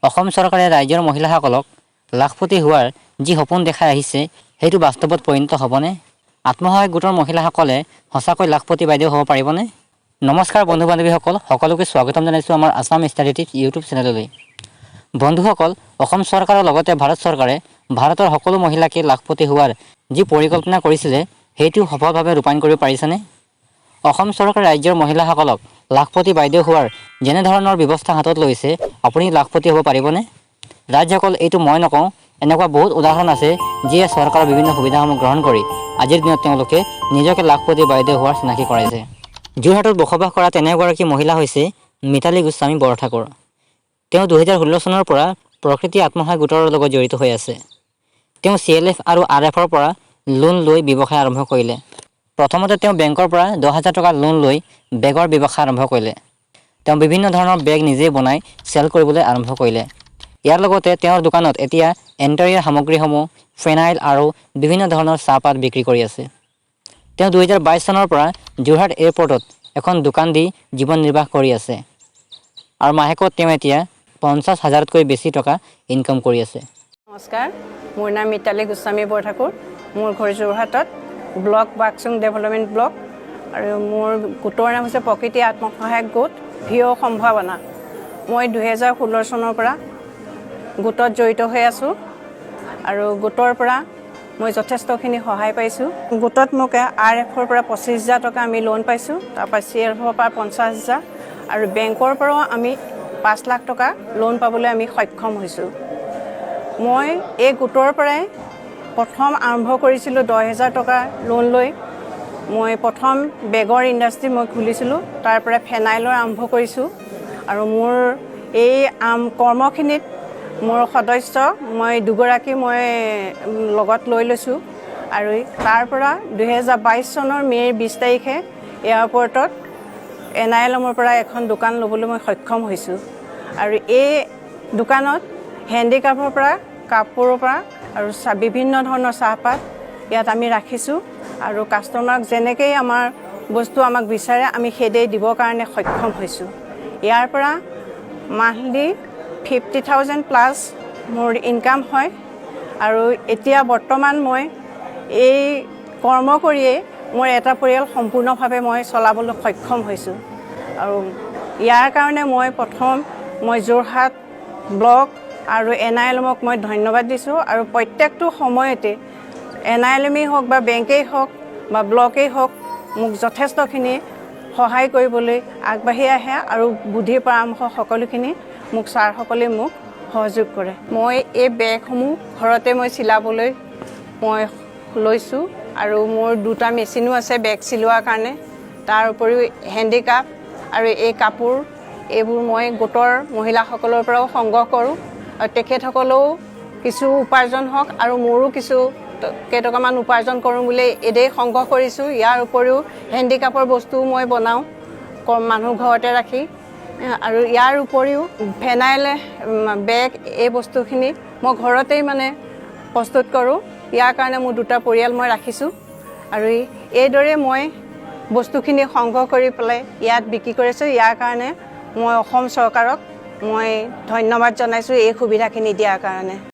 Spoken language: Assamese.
অসম চৰকাৰে ৰাজ্যৰ মহিলাসকলক লাখপতি হোৱাৰ যি সপোন দেখাই আহিছে সেইটো বাস্তৱত পৰিণত হ'বনে? আত্মসহায়ক গোটৰ মহিলাসকলে সঁচাকৈ লাখপতি বাইদেউ হ'ব পাৰিবনে? নমস্কাৰ বন্ধু বান্ধৱীসকল, সকলোকে স্বাগতম জনাইছোঁ আমাৰ আছাম ষ্টাডিটিভ ইউটিউব চেনেললৈ। বন্ধুসকল, অসম চৰকাৰৰ লগতে ভাৰত চৰকাৰে ভাৰতৰ সকলো মহিলাকে লাখপতি হোৱাৰ যি পৰিকল্পনা কৰিছিলে সেইটো সফলভাৱে ৰূপায়ণ কৰিব পাৰিছেনে? অসম চৰকাৰে ৰাজ্যৰ মহিলাসকলক লাখপতি বাইদেউ হোৱাৰ যেনেধৰণৰ ব্যৱস্থা হাতত লৈছে আপুনি লাখপতি হ'ব পাৰিবনে? ৰাজ্যসকল, এইটো মই নকওঁ, এনেকুৱা বহুত উদাহৰণ আছে যিয়ে চৰকাৰৰ বিভিন্ন সুবিধাসমূহ গ্ৰহণ কৰি আজিৰ দিনত তেওঁলোকে নিজকে লাখপতি বাইদেউ হোৱাৰ চিনাকি কৰাইছে। যোৰহাটত বসবাস কৰা তেনে এগৰাকী মহিলা হৈছে মিতালী গোস্বামী বৰঠাকুৰ। তেওঁ 2016 চনৰ পৰা প্ৰকৃতি আত্মসহায়ক গোটৰ লগত জড়িত হৈ আছে। তেওঁ CLF আৰু RFৰ পৰা লোন লৈ ব্যৱসায় আৰম্ভ কৰিলে। প্ৰথমতে তেওঁ বেংকৰ পৰা 10,000 টকা লোন লৈ বেগৰ ব্যৱসায় আৰম্ভ কৰিলে। তেওঁ বিভিন্ন ধৰণৰ বেগ নিজেই বনাই চেল কৰিবলৈ আৰম্ভ কৰিলে। ইয়াৰ লগতে তেওঁৰ দোকানত এতিয়া এণ্টাৰিয়াৰ সামগ্ৰীসমূহ, ফেনাইল আৰু বিভিন্ন ধৰণৰ চাহপাত বিক্ৰী কৰি আছে। তেওঁ 2022 চনৰ পৰা যোৰহাট এয়াৰপৰ্টত এখন দোকান দি জীৱন নিৰ্বাহ কৰি আছে আৰু মাহেকত তেওঁ এতিয়া 50,000তকৈ বেছি টকা ইনকাম কৰি আছে। নমস্কাৰ, মোৰ নাম মিতালী গোস্বামী বৰঠাকুৰ। মোৰ ঘৰ যোৰহাটত, ব্লক বাক্সুং ডেভেলপমেণ্ট ব্লক, আৰু মোৰ গোটৰ নাম হৈছে প্ৰকৃতি আত্মসহায়ক গোট ভিঅ' সম্ভাৱনা। মই 2016 চনৰ পৰা গোটত জড়িত হৈ আছোঁ আৰু গোটৰ পৰা মই যথেষ্টখিনি সহায় পাইছোঁ। গোটত মোক RFৰ পৰা 25,000 টকা আমি লোন পাইছোঁ, তাৰপৰা CLFৰ পৰা 50,000 আৰু বেংকৰ পৰাও আমি 5 লাখ টকা লোন পাবলৈ আমি সক্ষম হৈছোঁ। মই এই গোটৰ পৰাই প্ৰথম আৰম্ভ কৰিছিলোঁ 10,000 টকা লোন লৈ। মই প্ৰথম বেগৰ ইণ্ডাষ্ট্ৰী মই খুলিছিলোঁ, তাৰ পৰা ফেনাইলৰ আৰম্ভ কৰিছোঁ আৰু মোৰ এই কৰ্মখিনিত মোৰ সদস্য মই 2গৰাকী মই লগত লৈ লৈছোঁ আৰু তাৰ পৰা 2022 চনৰ মে'ৰ 20 তাৰিখে এয়াৰপৰ্টত NILMৰ পৰা এখন দোকান ল'বলৈ মই সক্ষম হৈছোঁ আৰু এই দোকানত হেণ্ডিক্ৰাফ্টৰ পৰা, কাপোৰৰ পৰা আৰু বিভিন্ন ধৰণৰ চাহপাত ইয়াত আমি ৰাখিছোঁ আৰু কাষ্টমাৰক যেনেকৈ আমাৰ বস্তু আমাক বিচাৰে আমি সেইদৰে দিবৰ কাৰণে সক্ষম হৈছোঁ। ইয়াৰ পৰা মান্থলি 50,000 প্লাছ মোৰ ইনকাম হয় আৰু এতিয়া বৰ্তমান মই এই কৰ্ম কৰিয়েই মোৰ এটা পৰিয়াল সম্পূৰ্ণভাৱে মই চলাবলৈ সক্ষম হৈছোঁ আৰু ইয়াৰ কাৰণে মই যোৰহাট ব্লক আৰু NILMক মই ধন্যবাদ দিছোঁ আৰু প্ৰত্যেকটো সময়তে NILMেই হওক বা বেংকেই হওক বা ব্লকেই হওক মোক যথেষ্টখিনি সহায় কৰিবলৈ আগবাঢ়ি আহে আৰু বুদ্ধি পৰামৰ্শ সকলোখিনি মোক ছাৰসকলে মোক সহযোগ কৰে। মই এই বেগসমূহ ঘৰতে মই চিলাবলৈ মই লৈছোঁ আৰু মোৰ 2টা মেচিনো আছে বেগ চিলোৱাৰ কাৰণে। তাৰ উপৰিও হেণ্ডিক্ৰাফ্ট আৰু এই কাপোৰ এইবোৰ মই গোটৰ মহিলাসকলৰ পৰাও সংগ্ৰহ কৰোঁ আৰু তেখেতসকলেও কিছু উপাৰ্জন হওক আৰু মোৰো কিছু কেইটকামান উপাৰ্জন কৰোঁ বুলি এদেই সংগ্ৰহ কৰিছোঁ। ইয়াৰ উপৰিও হেণ্ডিক্ৰাফ্টৰ বস্তুও মই বনাওঁ মানুহ ঘৰতে ৰাখি আৰু ইয়াৰ উপৰিও ফেনাইল, বেগ এই বস্তুখিনি মই ঘৰতেই মানে প্ৰস্তুত কৰোঁ। ইয়াৰ কাৰণে মোৰ 2টা পৰিয়াল মই ৰাখিছোঁ আৰু এইদৰে মই বস্তুখিনি সংগ্ৰহ কৰি পেলাই ইয়াত বিক্ৰী কৰিছোঁ। ইয়াৰ কাৰণে মই অসম চৰকাৰক মই ধন্যবাদ জনাইছোঁ এই সুবিধাখিনি দিয়াৰ কাৰণে।